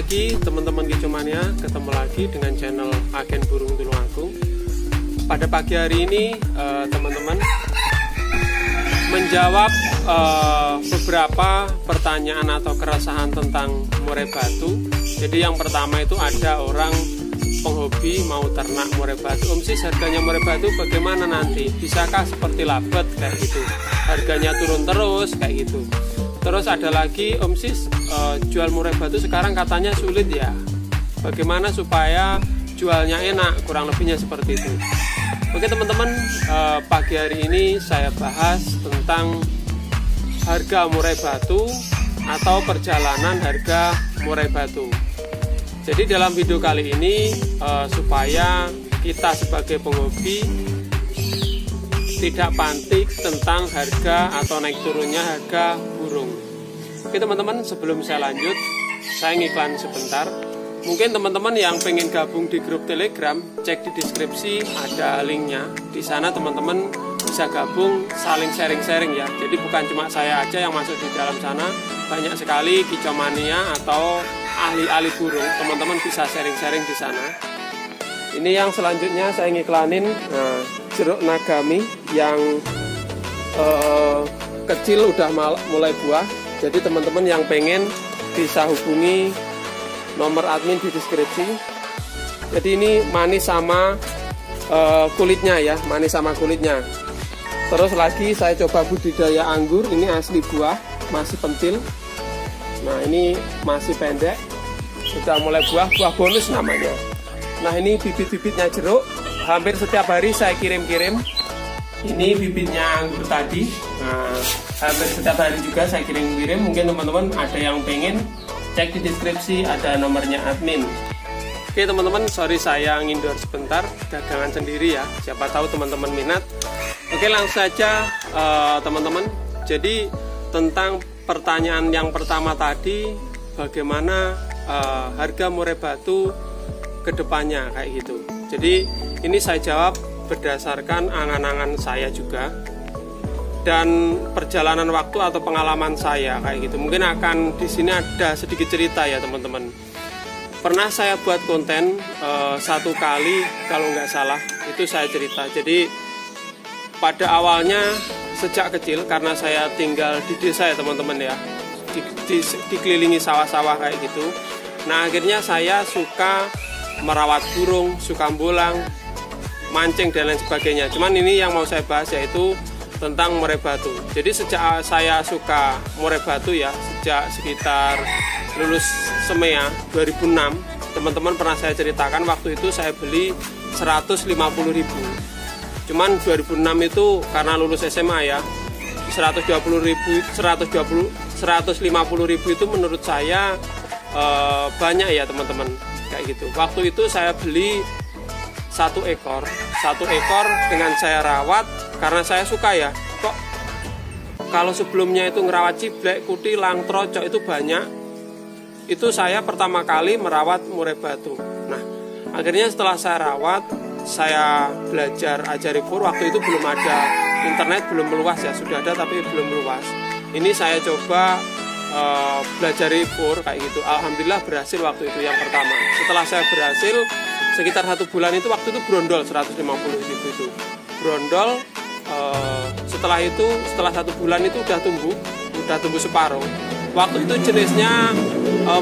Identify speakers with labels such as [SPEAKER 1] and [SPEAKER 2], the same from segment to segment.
[SPEAKER 1] pagi teman-teman Kicomania, ketemu lagi dengan channel Agen Burung Tulungagung. Pada pagi hari ini teman-teman menjawab beberapa pertanyaan atau keresahan tentang murai batu. Jadi yang pertama itu ada orang penghobi mau ternak murai batu. Om Sis, harganya murai batu bagaimana nanti? Bisakah seperti labet kayak gitu? Harganya turun terus kayak gitu. Terus ada lagi, Om Sis, jual murai batu sekarang katanya sulit ya. Bagaimana supaya jualnya enak? Kurang lebihnya seperti itu. Oke teman-teman, pagi hari ini saya bahas tentang harga murai batu atau perjalanan harga murai batu. Jadi dalam video kali ini supaya kita sebagai penghobi tidak pantik tentang harga atau naik turunnya harga burung. Oke teman-teman, sebelum saya lanjut, saya ngiklan sebentar. Mungkin teman-teman yang pengen gabung di grup Telegram, cek di deskripsi ada linknya. Di sana teman-teman bisa gabung, saling sharing-sharing ya. Jadi bukan cuma saya aja yang masuk di dalam sana, banyak sekali Kicomania atau ahli-ahli burung. Teman-teman bisa sharing-sharing di sana. Ini yang selanjutnya saya ngiklanin jeruk nagami yang kecil udah mulai buah. Jadi teman-teman yang pengen bisa hubungi nomor admin di deskripsi. Jadi ini manis sama kulitnya ya, manis sama kulitnya. Terus lagi saya coba budidaya anggur, ini asli buah, masih pentil. Nah ini masih pendek, sudah mulai buah bonus namanya. Nah ini bibit-bibitnya jeruk, hampir setiap hari saya kirim-kirim. Ini bibitnya anggur tadi, nah, hampir setiap hari juga saya kirim-kirim. Mungkin teman-teman ada yang pengen, cek di deskripsi ada nomornya admin. Oke teman-teman, sorry saya ngindoor sebentar, dagangan sendiri ya, siapa tahu teman-teman minat. Oke langsung saja teman-teman. Jadi tentang pertanyaan yang pertama tadi, bagaimana harga murai batu kedepannya kayak gitu. Jadi ini saya jawab berdasarkan angan-angan saya juga dan perjalanan waktu atau pengalaman saya kayak gitu. Mungkin akan di sini ada sedikit cerita ya teman-teman. Pernah saya buat konten satu kali kalau nggak salah, itu saya cerita. Jadi pada awalnya sejak kecil, karena saya tinggal di desa ya teman-teman ya, dikelilingi sawah-sawah kayak gitu. Nah akhirnya saya suka merawat burung, suka bolang, mancing dan lain sebagainya. Cuman ini yang mau saya bahas yaitu tentang murai batu. Jadi sejak saya suka murai batu ya, sejak sekitar lulus SEMEA 2006, teman-teman pernah saya ceritakan waktu itu saya beli 150.000. Cuman 2006 itu karena lulus SMA ya, 150.000 itu menurut saya banyak ya teman-teman kayak gitu. Waktu itu saya beli satu ekor dengan saya rawat karena saya suka ya. Kok kalau sebelumnya itu ngerawat ciblek, kutilang, trocok itu banyak, itu saya pertama kali merawat murai batu. Nah akhirnya setelah saya rawat, saya belajar ajaripur. Waktu itu belum ada internet, belum meluas ya, sudah ada tapi belum meluas. Ini saya coba belajar ipur kayak gitu. Alhamdulillah berhasil waktu itu yang pertama. Setelah saya berhasil sekitar 1 bulan itu, waktu itu brondol 150.000 itu brondol. Setelah 1 bulan itu udah tumbuh separuh. Waktu itu jenisnya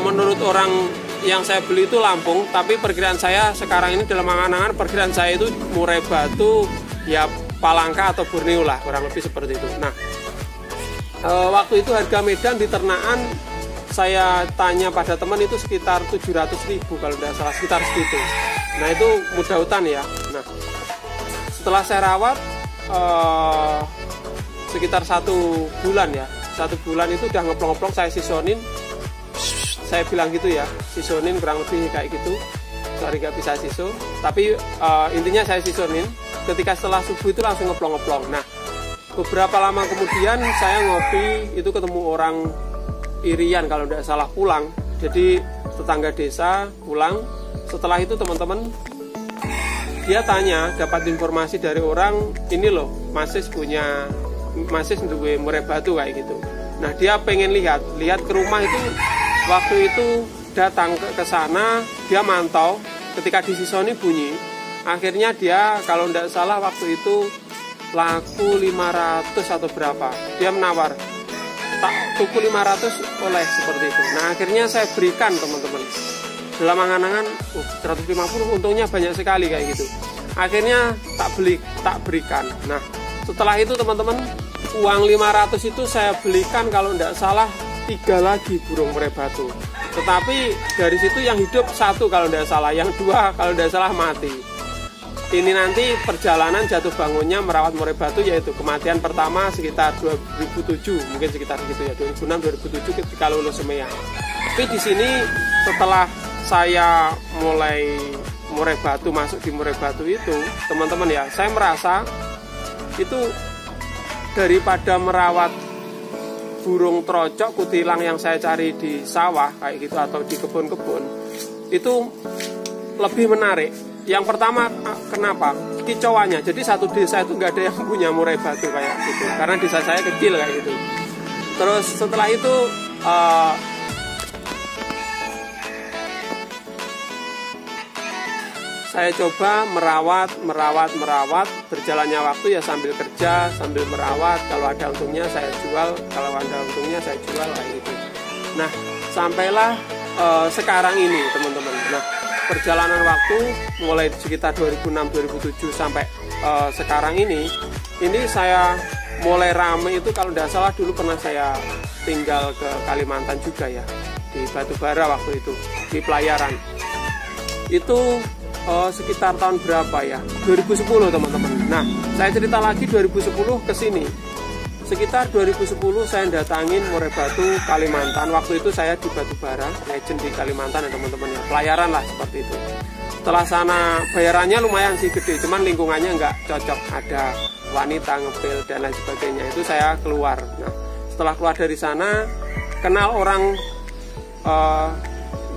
[SPEAKER 1] menurut orang yang saya beli itu Lampung, tapi perkiraan saya sekarang ini dalam angan-angan perkiraan saya itu murai batu ya Palangka atau Borneo lah, kurang lebih seperti itu. Nah waktu itu harga Medan di ternakan saya tanya pada teman itu sekitar 700.000 kalau tidak salah, sekitar segitu. Nah itu mudah hutan ya. Nah setelah saya rawat sekitar 1 bulan ya, 1 bulan itu udah ngeplong-ngeplong, saya sisonin, saya bilang gitu ya, sisonin kurang lebih kayak gitu. Sorry gak bisa siso, tapi intinya saya sisonin. Ketika setelah subuh itu langsung ngeplong-ngeplong. Nah beberapa lama kemudian saya ngopi, itu ketemu orang Irian kalau tidak salah pulang, jadi tetangga desa pulang. Setelah itu teman-teman, dia tanya, dapat informasi dari orang ini loh, Mas duwe murai batu kayak gitu. Nah dia pengen lihat ke rumah itu. Waktu itu datang ke sana, dia mantau, ketika disisoni bunyi, akhirnya dia kalau tidak salah waktu itu laku 500 atau berapa, dia menawar tak tuku 500 oleh seperti itu. Nah akhirnya saya berikan teman-teman, dalam angan-angan 150 untungnya banyak sekali kayak gitu. Akhirnya tak berikan. Nah setelah itu teman-teman, uang 500 itu saya belikan kalau tidak salah 3 lagi burung murai batu. Tetapi dari situ yang hidup 1 kalau tidak salah, yang 2 kalau tidak salah mati. Ini nanti perjalanan jatuh bangunnya merawat murai batu, yaitu kematian pertama sekitar 2007, mungkin sekitar gitu ya, 2006-2007 ketika lulus SEMEA. Tapi di sini setelah saya mulai murai batu, masuk di murai batu itu, teman-teman ya, saya merasa itu daripada merawat burung trocok kutilang yang saya cari di sawah kayak gitu atau di kebun-kebun, itu lebih menarik. Yang pertama, kenapa? Kicauannya. Jadi satu desa itu nggak ada yang punya murai batu kayak gitu, karena desa saya kecil kayak gitu. Terus setelah itu saya coba merawat, berjalannya waktu ya sambil kerja, sambil merawat. Kalau ada untungnya saya jual, kalau ada untungnya saya jual kayak gitu. Nah, sampailah sekarang ini teman-teman. Nah, perjalanan waktu mulai sekitar 2006-2007 sampai sekarang ini saya mulai rame itu kalau tidak salah dulu pernah saya tinggal ke Kalimantan juga ya, di Batubara waktu itu, di pelayaran. Itu sekitar tahun berapa ya? 2010 teman-teman. Nah, saya cerita lagi 2010 ke sini. Sekitar 2010 saya datangin murai batu Kalimantan. Waktu itu saya di Batubara, legend di Kalimantan ya teman-teman ya. Pelayaran lah seperti itu. Setelah sana bayarannya lumayan sih gede, cuman lingkungannya nggak cocok. Ada wanita ngepil dan lain sebagainya. Itu saya keluar. Nah, setelah keluar dari sana, kenal orang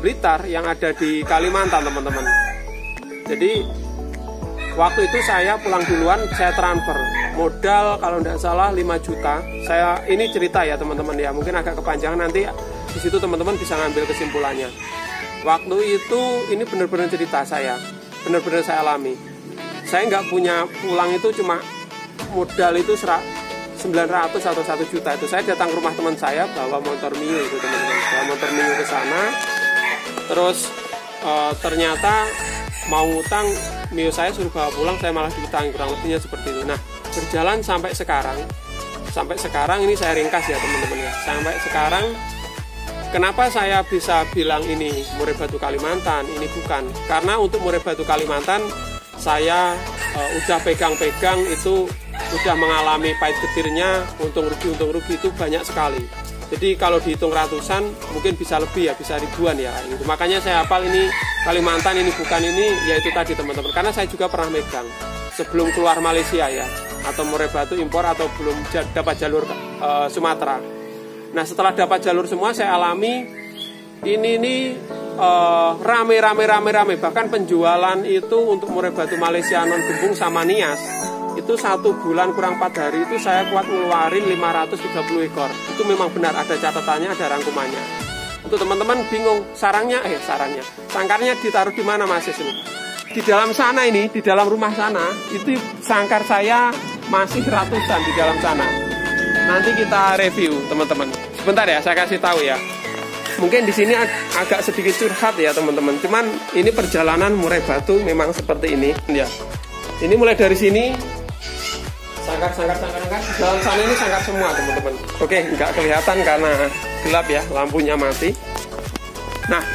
[SPEAKER 1] Blitar yang ada di Kalimantan teman-teman. Jadi waktu itu saya pulang duluan, saya transfer modal kalau tidak salah 5 juta. Saya ini cerita ya teman-teman ya, mungkin agak kepanjangan, nanti di situ teman-teman bisa ngambil kesimpulannya. Waktu itu ini benar-benar cerita saya, benar-benar saya alami. Saya nggak punya, pulang itu cuma modal itu 900 atau 1 juta itu. Saya datang ke rumah teman saya bawa motor Mio itu teman-teman, bawa motor Mio ke sana. Terus ternyata mau ngutang, Mio saya suruh bawa pulang, saya malah diutang, kurang lebihnya seperti itu. Nah, berjalan sampai sekarang ini saya ringkas ya teman-teman ya. Sampai sekarang, kenapa saya bisa bilang ini murai batu Kalimantan, ini bukan. Karena untuk murai batu Kalimantan, saya udah pegang-pegang itu, udah mengalami pahit getirnya, untung rugi itu banyak sekali. Jadi kalau dihitung ratusan, mungkin bisa lebih ya, bisa ribuan ya gitu. Makanya saya hafal ini Kalimantan, ini bukan ini, yaitu tadi teman-teman. Karena saya juga pernah megang sebelum keluar Malaysia ya, atau murai batu impor atau belum dapat jalur Sumatera. Nah setelah dapat jalur semua saya alami ini rame. Bahkan penjualan itu untuk murai batu Malaysia non gembung sama Nias itu 1 bulan kurang 4 hari itu saya kuat ngeluarin 530 ekor. Itu memang benar, ada catatannya, ada rangkumannya. Untuk teman-teman bingung sangkarnya ditaruh di mana Mas ini? Di dalam sana ini, di dalam rumah sana itu sangkar saya masih ratusan di dalam sana. Nanti kita review teman-teman. Sebentar ya, saya kasih tahu ya. Mungkin di sini agak sedikit curhat ya teman-teman. Cuman ini perjalanan murai batu memang seperti ini ya. Ini mulai dari sini sangkar di dalam sana ini sangkar semua teman-teman. Oke, nggak kelihatan karena gelap ya, lampunya mati. Nah,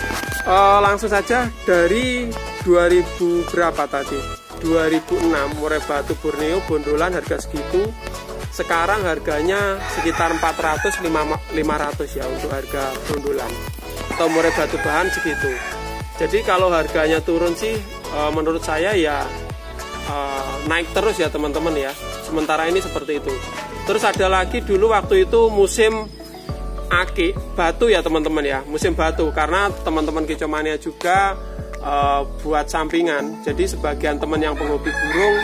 [SPEAKER 1] langsung saja dari 2000 berapa tadi? 2006 murai batu Borneo bondolan harga segitu. Sekarang harganya sekitar 400-500 ya untuk harga bondolan. Atau murai batu bahan segitu. Jadi kalau harganya turun sih menurut saya ya naik terus ya teman-teman ya. Sementara ini seperti itu. Terus ada lagi dulu waktu itu musim aki batu ya teman-teman ya, musim batu, karena teman-teman Kicomania juga buat sampingan. Jadi sebagian teman yang penghobi burung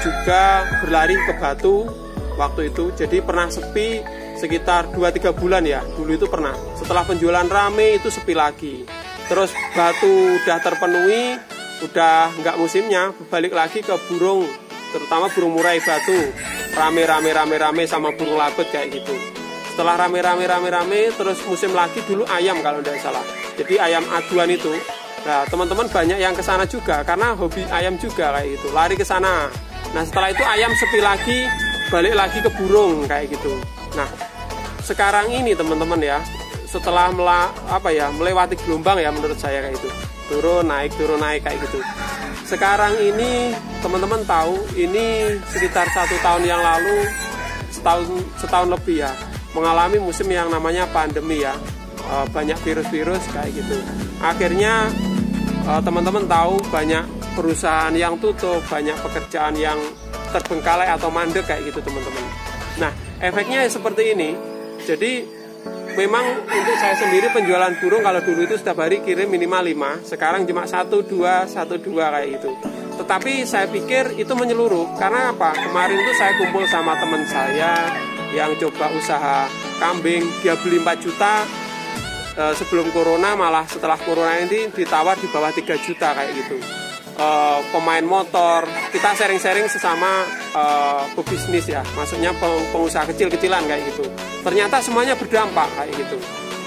[SPEAKER 1] juga berlari ke batu waktu itu. Jadi pernah sepi sekitar 2-3 bulan ya, dulu itu pernah. Setelah penjualan rame itu sepi lagi. terus batu udah terpenuhi, udah nggak musimnya, balik lagi ke burung, terutama burung murai batu, rame sama burung labet kayak gitu. Setelah rame, terus musim lagi dulu ayam kalau tidak salah, jadi ayam aduan itu. Nah teman-teman banyak yang kesana juga karena hobi ayam juga kayak gitu, lari ke sana. Nah setelah itu ayam sepi lagi, balik lagi ke burung kayak gitu. Nah sekarang ini teman-teman ya, setelah melewati gelombang ya, menurut saya kayak gitu, turun naik kayak gitu. Sekarang ini teman-teman tahu, ini sekitar 1 tahun yang lalu, setahun lebih ya, mengalami musim yang namanya pandemi ya, banyak virus kayak gitu. Akhirnya teman-teman tahu banyak perusahaan yang tutup, banyak pekerjaan yang terbengkalai atau mandek kayak gitu teman-teman. Nah efeknya seperti ini. Jadi memang untuk saya sendiri penjualan burung kalau dulu itu setiap hari kirim minimal 5, sekarang cuma 1-2 kayak gitu. Tetapi saya pikir itu menyeluruh, karena apa? Kemarin itu saya kumpul sama teman saya yang coba usaha kambing, dia beli 4 juta sebelum corona, malah setelah corona ini ditawar di bawah 3 juta kayak gitu. Pemain motor, kita sharing-sharing sesama pebisnis ya, maksudnya pengusaha kecil-kecilan kayak gitu. Ternyata semuanya berdampak kayak gitu.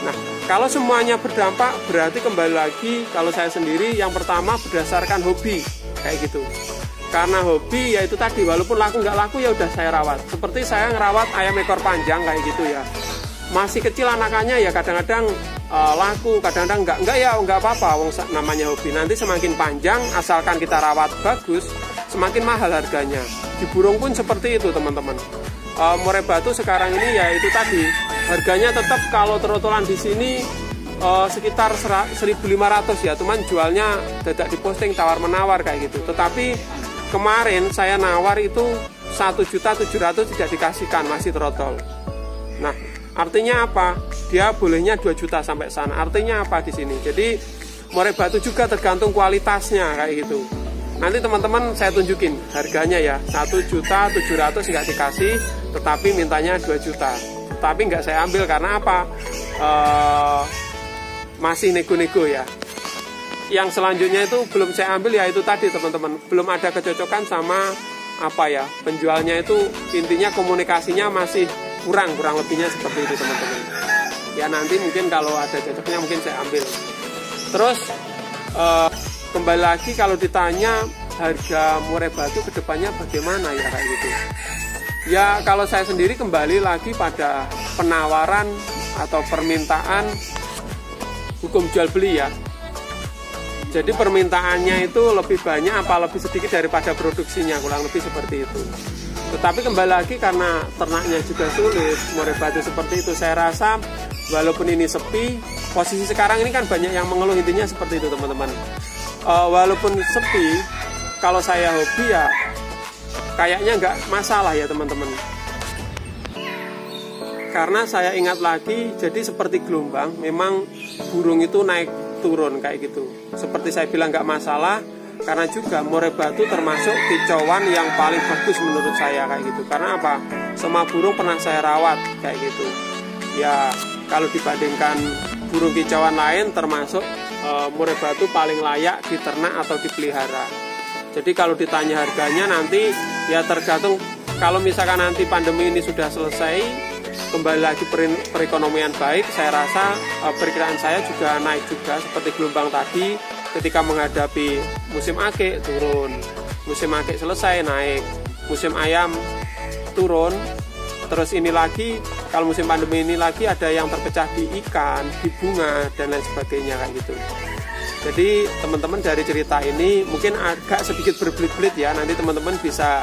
[SPEAKER 1] Nah kalau semuanya berdampak berarti kembali lagi, kalau saya sendiri yang pertama berdasarkan hobi kayak gitu. Karena hobi ya itu tadi, walaupun laku nggak laku ya udah saya rawat. Seperti saya ngerawat ayam ekor panjang kayak gitu ya, masih kecil anakannya ya, kadang-kadang laku, kadang-kadang enggak ya, enggak apa-apa, namanya hobi. Nanti semakin panjang asalkan kita rawat bagus, semakin mahal harganya. Di burung pun seperti itu teman-teman. Murai batu sekarang ini ya itu tadi, harganya tetap kalau trotolan di sini sekitar 1.500 ya, cuman jualnya tidak diposting, tawar-menawar kayak gitu. Tetapi kemarin saya nawar itu 1.700.000 tidak dikasihkan, masih trotol. Nah artinya apa? Dia bolehnya 2 juta sampai sana. Artinya apa di sini? Jadi murai batu juga tergantung kualitasnya kayak gitu. Nanti teman-teman saya tunjukin harganya ya, 1.700.000 nggak dikasih, tetapi mintanya 2 juta. Tapi nggak saya ambil karena apa? Masih nego-nego ya. Yang selanjutnya itu belum saya ambil ya, itu tadi teman-teman, belum ada kecocokan sama penjualnya itu, intinya komunikasinya masih kurang lebihnya seperti itu teman-teman. Ya nanti mungkin kalau ada cocoknya mungkin saya ambil. Terus kembali lagi kalau ditanya harga murai batu kedepannya bagaimana ya kayak gitu. Ya kalau saya sendiri kembali lagi pada penawaran atau permintaan hukum jual beli ya. Jadi permintaannya itu lebih banyak apa lebih sedikit daripada produksinya, kurang lebih seperti itu. Tetapi kembali lagi karena ternaknya juga sulit, murai batu seperti itu, saya rasa walaupun ini sepi, posisi sekarang ini kan banyak yang mengeluh, intinya seperti itu teman-teman. Walaupun sepi, kalau saya hobi ya kayaknya nggak masalah ya teman-teman. Karena saya ingat lagi, jadi seperti gelombang, memang burung itu naik turun kayak gitu. Seperti saya bilang nggak masalah, karena juga murai batu termasuk kicauan yang paling bagus menurut saya kayak gitu. Karena apa? Semua burung pernah saya rawat kayak gitu. Ya kalau dibandingkan burung kicauan lain, termasuk murai batu paling layak diternak atau dipelihara. Jadi kalau ditanya harganya nanti ya tergantung, kalau misalkan nanti pandemi ini sudah selesai, kembali lagi perekonomian baik, saya rasa perkiraan saya juga naik juga seperti gelombang tadi. Ketika menghadapi musim akik turun, musim akik selesai naik, musim ayam turun, terus ini lagi kalau musim pandemi ini lagi ada yang terpecah di ikan, di bunga dan lain sebagainya kayak gitu. Jadi teman-teman dari cerita ini mungkin agak sedikit berbelit-belit ya, nanti teman-teman bisa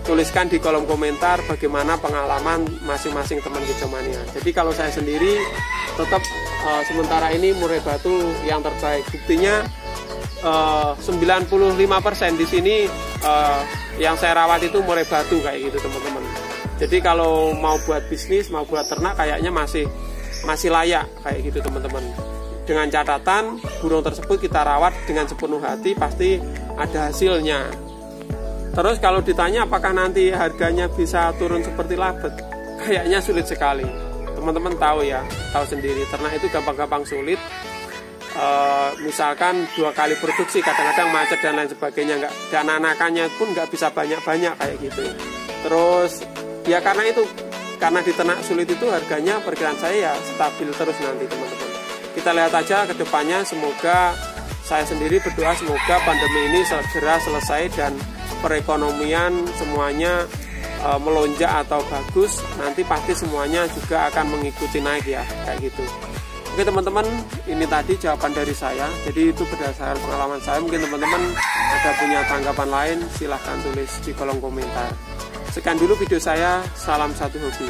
[SPEAKER 1] tuliskan di kolom komentar bagaimana pengalaman masing-masing teman kicomania. Jadi kalau saya sendiri tetap sementara ini murai batu yang terbaik. Buktinya 95% di sini yang saya rawat itu murai batu kayak gitu teman-teman. Jadi kalau mau buat bisnis, mau buat ternak kayaknya masih layak kayak gitu teman-teman. Dengan catatan burung tersebut kita rawat dengan sepenuh hati, pasti ada hasilnya. Terus kalau ditanya apakah nanti harganya bisa turun seperti labet, kayaknya sulit sekali. Teman-teman tahu ya, tahu sendiri, ternak itu gampang-gampang sulit. misalkan 2 kali produksi, kadang-kadang macet dan lain sebagainya, dan anakannya pun nggak bisa banyak-banyak kayak gitu. Terus ya karena di ternak sulit itu harganya perkiraan saya ya stabil terus nanti teman-teman. Kita lihat aja ke depannya, semoga saya sendiri berdoa semoga pandemi ini segera selesai dan perekonomian semuanya melonjak atau bagus. Nanti pasti semuanya juga akan mengikuti naik ya, kayak gitu. Oke teman-teman, ini tadi jawaban dari saya. Jadi itu berdasarkan pengalaman saya. Mungkin teman-teman ada punya tanggapan lain, silahkan tulis di kolom komentar. Sekian dulu video saya, salam satu hobi.